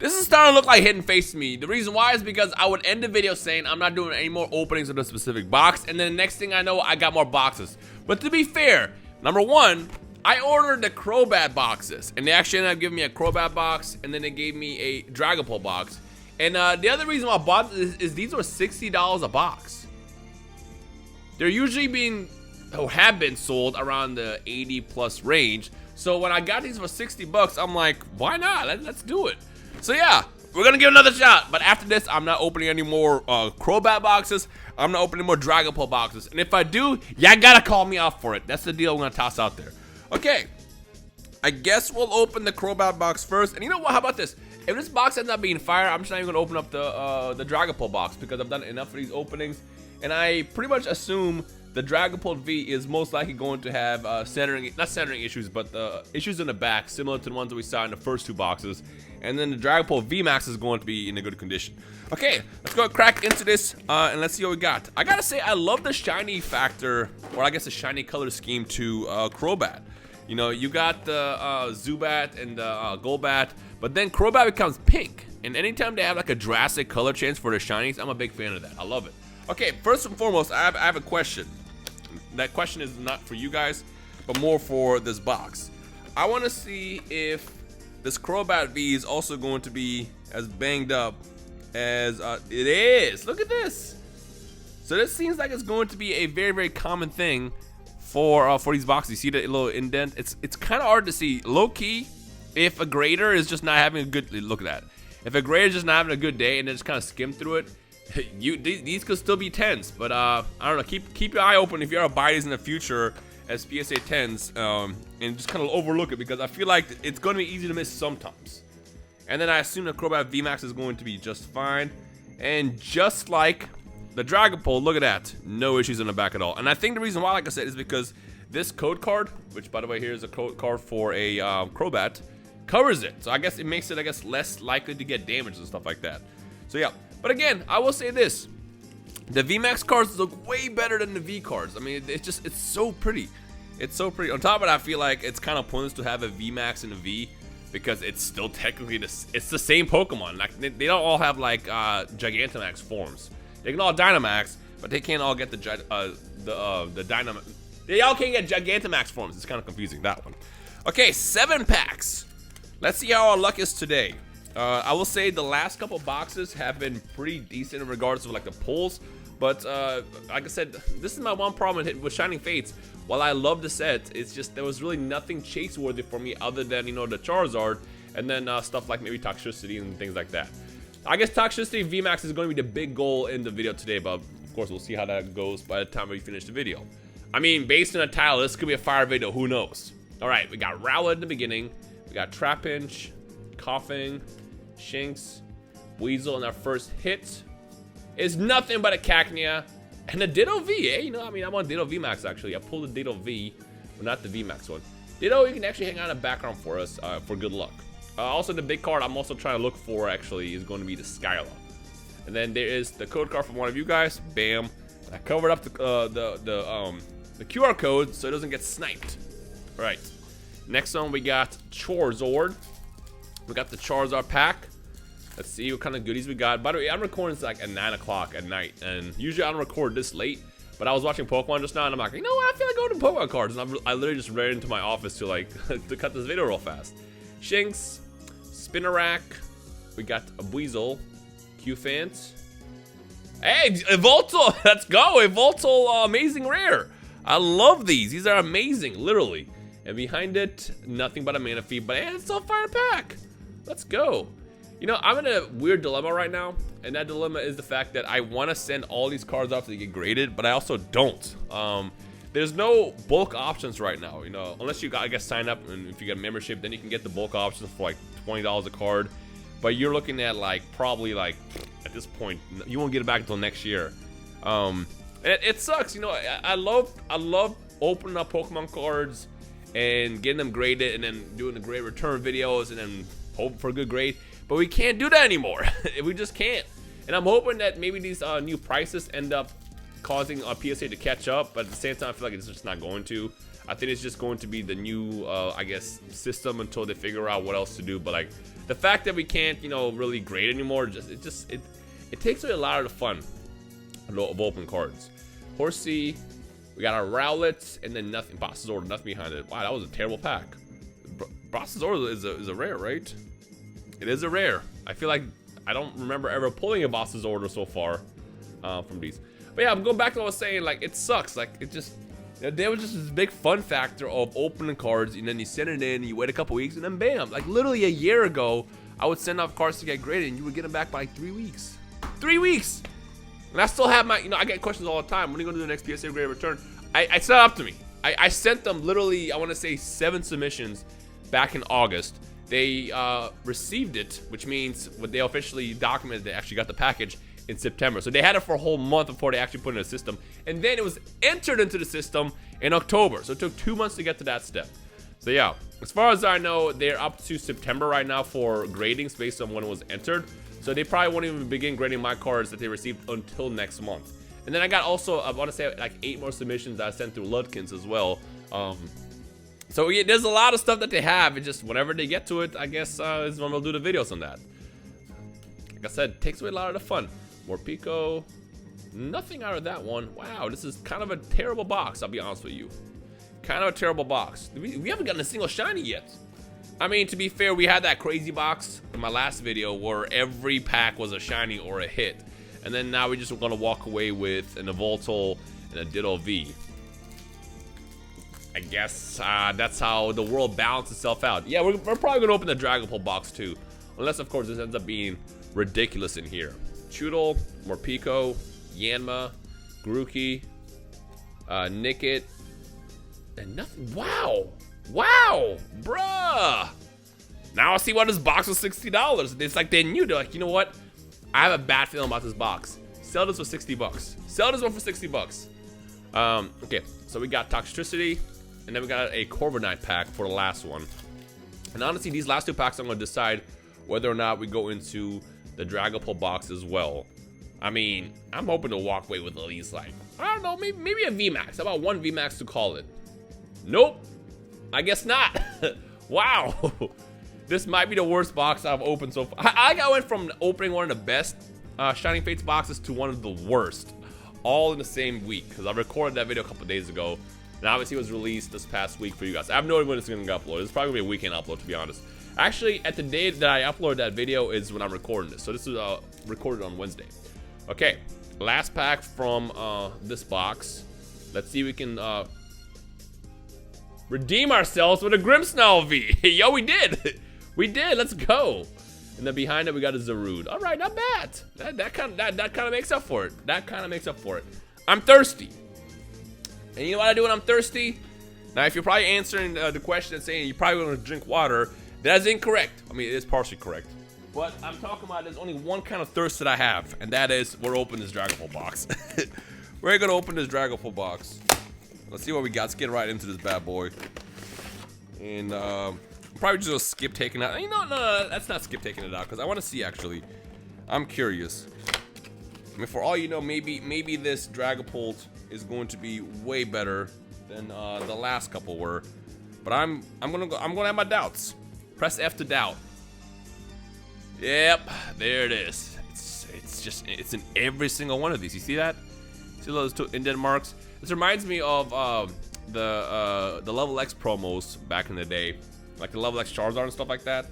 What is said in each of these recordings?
This is starting to look like Hidden Face to me. The reason why is because I would end the video saying I'm not doing any more openings of a specific box, and then the next thing I know, I got more boxes. But to be fair, number one, I ordered the Crobat boxes, and they actually ended up giving me a Crobat box, and then they gave me a Dragapult box. And the other reason why I bought this is these were $60 a box. They're usually have been sold around the 80 plus range. So when I got these for 60 bucks, I'm like, why not? Let's do it. So yeah, we're gonna give it another shot. But after this, I'm not opening any more Crobat boxes. I'm not opening more Dragapult boxes. And if I do, y'all gotta call me out for it. That's the deal I'm gonna toss out there. Okay, I guess we'll open the Crobat box first. And you know what? How about this? If this box ends up being fire, I'm just not even gonna open up the Dragapult box because I've done enough of these openings. And I pretty much assume the Dragapult V is most likely going to have not centering issues, but issues in the back, similar to the ones that we saw in the first two boxes. And then the Dragapult V Max is going to be in a good condition. Okay, let's go crack into this and let's see what we got. I gotta say, I love the shiny factor, or I guess the shiny color scheme to Crobat. You know, you got the Zubat and the Golbat, but then Crobat becomes pink. And anytime they have like a drastic color change for the shinies, I'm a big fan of that. I love it. Okay, first and foremost, I have a question. That question is not for you guys, but more for this box. I want to see if this Crobat V is also going to be as banged up as it is. Look at this. So this seems like it's going to be a very, very common thing for these boxes. You see the little indent? It's kind of hard to see. Low key, if a grader is just not having a good look at that. If a grader is just not having a good day and they just kind of skim through it, these could still be 10s. But I don't know. Keep your eye open if you ever buy these in the future as PSA 10s, and just kind of overlook it because I feel like it's going to be easy to miss sometimes. And then I assume the Crobat VMAX is going to be just fine. And just like the Dragapult, look at that. No issues in the back at all. And I think the reason why, like I said, is because this code card, which by the way, here's a code card for a Crobat, covers it. So I guess it makes it, less likely to get damaged and stuff like that. So yeah. But again, I will say this. The VMAX cards look way better than the V cards. I mean, it's so pretty. It's so pretty. On top of it, I feel like it's kind of pointless to have a VMAX and a V because it's still technically it's the same Pokemon. Like they don't all have like Gigantamax forms. They can all Dynamax, but they can't all get the Dynamax. They all can't get Gigantamax forms. It's kind of confusing, that one. Okay, 7 packs. Let's see how our luck is today. I will say the last couple boxes have been pretty decent in regards to like the pulls, but like I said, this is my one problem with Shining Fates. While I love the set, it's just there was really nothing chase worthy for me other than, you know, the Charizard and then stuff like maybe Toxicity and things like that. I guess Toxicity VMAX is going to be the big goal in the video today, but of course we'll see how that goes by the time we finish the video. I mean, based on the title, this could be a fire video, who knows? Alright, we got Rowlet in the beginning, we got Trapinch, Coughing, Shinx, Weasel in our first hit. Is nothing but a Cacnea and a Ditto V, eh? You know, I mean, I'm on Ditto VMAX actually. I pulled the Ditto V, but not the VMAX one. Ditto, you can actually hang out in the background for us for good luck. Also, the big card I'm also trying to look for actually is going to be the Skyla. And then there is the code card from one of you guys. Bam. I covered up the QR code so it doesn't get sniped. All right. Next one, we got Charizard. We got the Charizard pack. Let's see what kind of goodies we got. By the way, I'm recording this like at 9 o'clock at night, and usually I don't record this late. But I was watching Pokemon just now, and I'm like, you know what? I feel like going to Pokemon cards, and I literally just ran into my office to like to cut this video real fast. Shinx, Spinarak. We got a Weasel, Qfant. Hey, Evoltal! Let's go, Evoltal, amazing rare. I love these. These are amazing, literally. And behind it, nothing but a mana feed, but hey, it's still a fire pack. Let's go. You know, I'm in a weird dilemma right now, and that dilemma is the fact that I want to send all these cards off to get graded, but I also don't. There's no bulk options right now, you know, unless you got, I guess, sign up, and if you get a membership, then you can get the bulk options for like $20 a card. But you're looking at like probably like at this point, you won't get it back until next year. It sucks, you know. I love opening up Pokemon cards and getting them graded, and then doing the grade return videos, and then hope for a good grade. But we can't do that anymore. We just can't. And I'm hoping that maybe these new prices end up causing PSA to catch up. But at the same time, I feel like it's just not going to. I think it's just going to be the new, I guess, system until they figure out what else to do. But like the fact that we can't, you know, really grade anymore, it takes away a lot of the fun of open cards. Horsey, we got our Rowlet, and then nothing. Boss's Order, nothing behind it. Wow, that was a terrible pack. Boss's Order is a rare, right? It is a rare. I feel like I don't remember ever pulling a Boss's Order so far from these. But yeah, I'm going back to what I was saying. Like, it sucks. Like, it just, there was just this big fun factor of opening cards, and then you send it in, you wait a couple weeks, and then bam. Like, literally a year ago, I would send off cards to get graded, and you would get them back by like 3 weeks. 3 weeks! And I still have my, you know, I get questions all the time. When are you going to do the next PSA grade return? It's not up to me. I sent them literally, I want to say 7 submissions back in August. They received it, which means when they officially documented they actually got the package in September. So they had it for a whole month before they actually put it in the system. And then it was entered into the system in October. So it took 2 months to get to that step. So yeah, as far as I know, they're up to September right now for gradings based on when it was entered. So they probably won't even begin grading my cards that they received until next month. And then I got also, I want to say like 8 more submissions that I sent through Ludkins as well. So yeah, there's a lot of stuff that they have. It just, whenever they get to it, I guess is when we'll do the videos on that. Like I said, it takes away a lot of the fun. More Pico, nothing out of that one. Wow, this is kind of a terrible box, I'll be honest with you. Kind of a terrible box. We haven't gotten a single shiny yet. I mean, to be fair, we had that crazy box in my last video where every pack was a shiny or a hit. And then now we're just gonna walk away with an Evoltol and a Ditto V. I guess that's how the world balances itself out. Yeah, we're probably gonna open the Dragapult box too. Unless, of course, this ends up being ridiculous in here. Choodle, Morpeko, Yanma, Grookey, Nickit, and nothing. Wow! Wow! Bruh! Now I see why this box was $60. It's like they knew. They're like, you know what? I have a bad feeling about this box. Sell this for 60 bucks. Sell this one for 60 bucks. Okay, so we got Toxtricity, and then we got a Corviknight pack for the last one. And honestly, these last 2 packs, I'm going to decide whether or not we go into the Dragapult box as well. I mean, I'm hoping to walk away with at least like, I don't know, maybe a VMAX. How about 1 VMAX to call it? Nope. I guess not. Wow. This might be the worst box I've opened so far. I went from opening one of the best Shining Fates boxes to one of the worst. All in the same week. Because I recorded that video a couple days ago. And obviously it was released this past week for you guys. I have no idea when it's going to get uploaded. It's probably going to be a weekend upload, to be honest. Actually, at the day that I uploaded that video is when I'm recording this. So this is recorded on Wednesday. Okay. Last pack from this box. Let's see if we can redeem ourselves with a Grimmsnarl V. Yo, we did. We did. Let's go. And then behind it, we got a Zarude. All right, not bad. That kind of makes up for it. That kind of makes up for it. I'm thirsty. And you know what I do when I'm thirsty? Now, if you're probably answering the question and saying you're probably going to drink water, that is incorrect. I mean, it is partially correct. But I'm talking about there's only one kind of thirst that I have, and that is we're opening this Dragapult box. We're going to open this Dragapult box. Let's see what we got. Let's get right into this bad boy. And probably just gonna skip taking it out. You know, no, that's not skip taking it out because I want to see actually. I'm curious. I mean, for all you know, maybe this Dragapult is going to be way better than the last couple were. But I'm gonna have my doubts. Press F to doubt. Yep, there it is. It's in every single one of these. You see that? See those 2 indent marks? This reminds me of the Level X promos back in the day, like the Level X Charizard and stuff like that.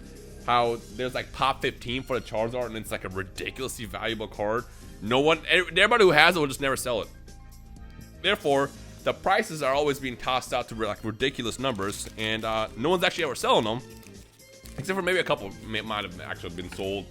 How there's like top 15 for the Charizard, and it's like a ridiculously valuable card. Everybody who has it will just never sell it. Therefore, the prices are always being tossed out to like ridiculous numbers, and no one's actually ever selling them, except for maybe a couple might have actually been sold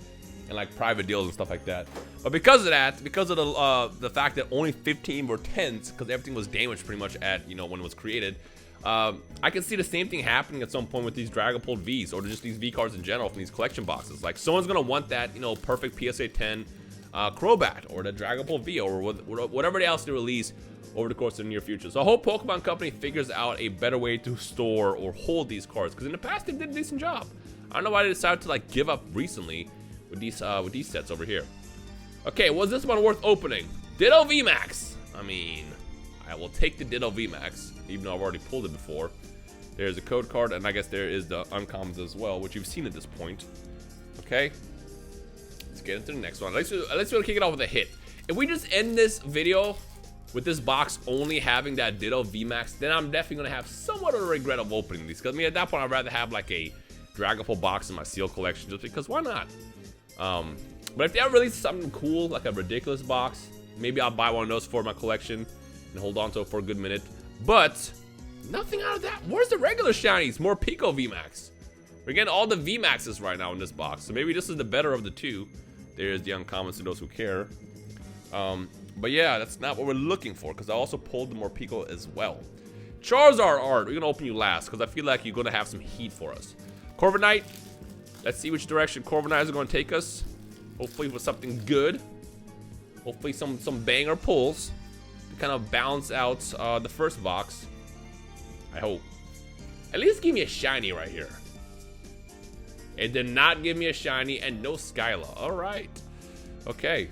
in like private deals and stuff like that. But because of that, because of the fact that only 15 were 10s, because everything was damaged pretty much at, you know, when it was created, I can see the same thing happening at some point with these Dragapult Vs, or just these V cards in general from these collection boxes. Like someone's gonna want that, you know, perfect PSA 10 Crobat, or the Dragapult V, or whatever else they release over the course of the near future. So I hope Pokemon Company figures out a better way to store or hold these cards, because in the past they did a decent job. I don't know why they decided to like give up recently with these sets over here. Okay, was this one worth opening? Ditto VMAX. I mean, I will take the Ditto VMAX, even though I've already pulled it before. There's a code card, and I guess there is the uncommons as well, which you've seen at this point. Okay, let's get into the next one. Let's kick it off with a hit. If we just end this video with this box only having that Ditto VMAX, then I'm definitely gonna have somewhat of a regret of opening these. Because I mean, at that point, I'd rather have like a Dragapult box in my seal collection, just because why not? But if they ever release something cool, like a ridiculous box, maybe I'll buy one of those for my collection and hold on to it for a good minute. But nothing out of that. Where's the regular shinies? More Pico VMAX. We're getting all the VMAXs right now in this box, so maybe this is the better of the two. There's the uncommons to those who care. But yeah, that's not what we're looking for, because I also pulled the more Pico as well. Charizard art, we're gonna open you last, because I feel like you're gonna have some heat for us. Corviknight, let's see which direction Corviknight is gonna take us. Hopefully with something good. Hopefully some banger pulls to kind of balance out the first box. I hope. At least give me a shiny right here. It did not give me a shiny and no Skyla. All right. Okay.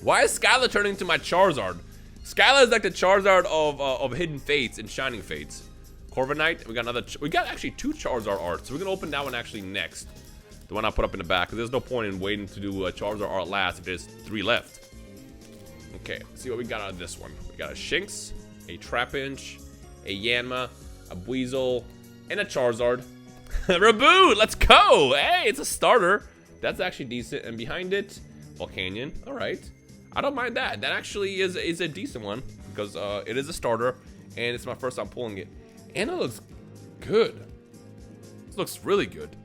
Why is Skyla turning into my Charizard? Skyla is like the Charizard of Hidden Fates and Shining Fates. Corviknight, we got actually 2 Charizard arts. So we're gonna open that one actually next. The one I put up in the back, because there's no point in waiting to do a Charizard art last if there's 3 left. Okay, let's see what we got out of this one. We got a Shinx, a Trapinch, a Yanma, a Buizel, and a Charizard. Reboot, let's go! Hey, it's a starter. That's actually decent. And behind it, Volcanion. All right, I don't mind that. That actually is a decent one, because it is a starter, and it's my first time pulling it. And it looks good. It looks really good.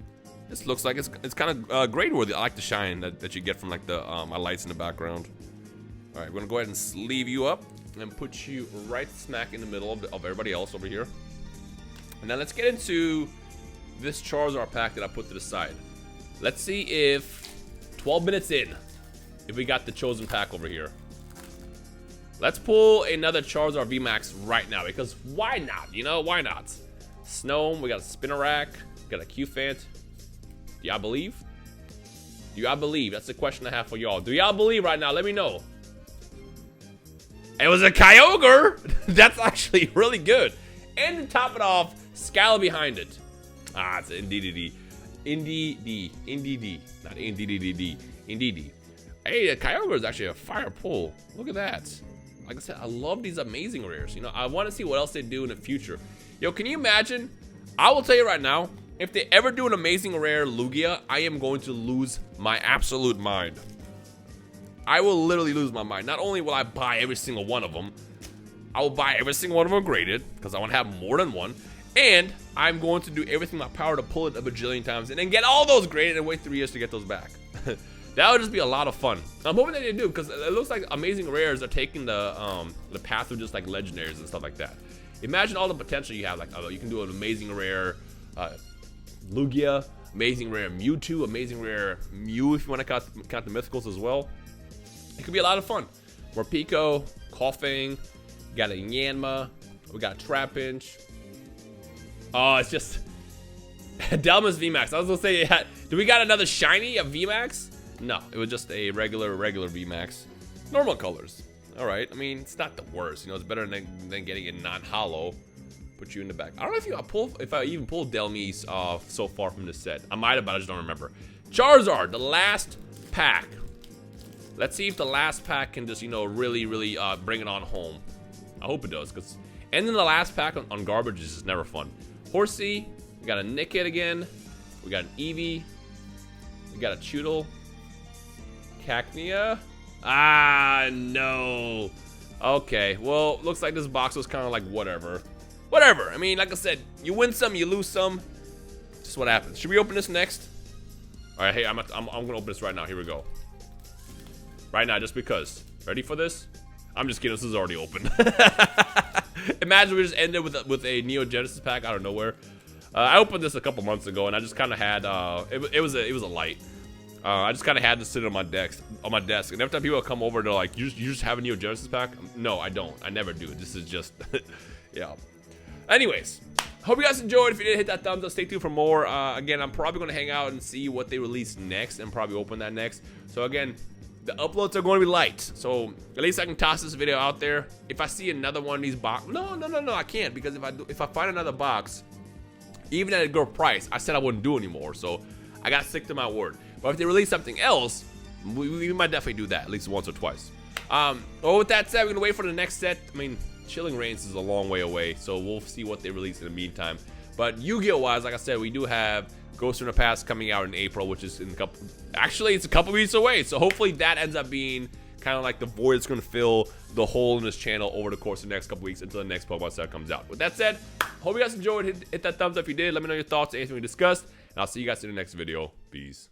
This looks like it's kind of grade worthy. I like the shine that you get from like the my lights in the background. All right, we're gonna go ahead and sleeve you up and put you right smack in the middle of everybody else over here. And then let's get into this Charizard pack that I put to the side. Let's see if 12 minutes in, if we got the chosen pack over here. Let's pull another Charizard VMAX right now, because why not? You know, why not? Snow, we got a Spinarak, got a Q-Fant. Do y'all believe? Do y'all believe? That's the question I have for y'all. Do y'all believe right now? Let me know. It was a Kyogre. That's actually really good. And to top it off, Skyla behind it. Ah, it's an Indeedee. Indeedee. Not Indeedee. Indeedee. Hey, the Kyogre is actually a fire pull. Look at that. Like I said, I love these amazing rares. You know, I want to see what else they do in the future. Yo, can you imagine? I will tell you right now, if they ever do an amazing rare Lugia, I am going to lose my absolute mind. I will literally lose my mind. Not only will I buy every single one of them, I will buy every single one of them graded, because I want to have more than one. And I'm going to do everything in my power to pull it a bajillion times and then get all those graded and wait 3 years to get those back. That would just be a lot of fun. I'm hoping that they do, because it looks like amazing rares are taking the path of just like legendaries and stuff like that. Imagine all the potential you have. Like, you can do an amazing rare Lugia, amazing rare Mewtwo, amazing rare Mew if you want to count the mythicals as well. It could be a lot of fun. More Pico, Coughing, got a Yanma, we got a Trapinch. Oh, it's just Delma's VMAX. I was gonna say, do we got another shiny, a VMAX? No, it was just a regular VMAX. Normal colors. All right, I mean, it's not the worst. You know, it's better than getting it non-hollow. Put you in the back. I don't know if I even pulled Delmies so far from this set. I might have, but I just don't remember. Charizard, the last pack. Let's see if the last pack can just, you know, really bring it on home. I hope it does, because ending the last pack on garbage is just never fun. Horsey, we got a Nickit again. We got an Eevee. We got a Chewtle. Cacnea. Ah, no. Okay, well, looks like this box was kind of like whatever. Whatever. I mean, like I said, you win some, you lose some. Just what happens. Should we open this next? All right, hey, I'm gonna open this right now. Here we go. Right now, just because. Ready for this? I'm just kidding. This is already open. Imagine we just ended with a Neo Genesis pack out of nowhere. I opened this a couple months ago, and I just kind of had it was a light. I just kind of had to sit on my desk, and every time people come over, they're like, "You just have a Neo Genesis pack?" No, I don't. I never do. This is just, yeah. Anyways, hope you guys enjoyed. If you did, hit that thumbs up. Stay tuned for more. Again, I'm probably gonna hang out and see what they release next, and probably open that next. So again, the uploads are going to be light. So at least I can toss this video out there. If I see another one of these box, no, I can't, because if I find another box, even at a good price, I said I wouldn't do anymore. So I got to stick to my word. But if they release something else, we might definitely do that at least once or twice. Well, with that said, we're gonna wait for the next set. I mean, Chilling Reigns is a long way away, so we'll see what they release in the meantime. But Yu-Gi-Oh! Wise, like I said, we do have Ghost in the Past coming out in April, which is in a couple. Actually, it's a couple weeks away. So hopefully that ends up being kind of like the void that's gonna fill the hole in this channel over the course of the next couple weeks until the next Pokemon set comes out. With that said, hope you guys enjoyed. Hit that thumbs up if you did. Let me know your thoughts, anything we discussed, and I'll see you guys in the next video. Peace.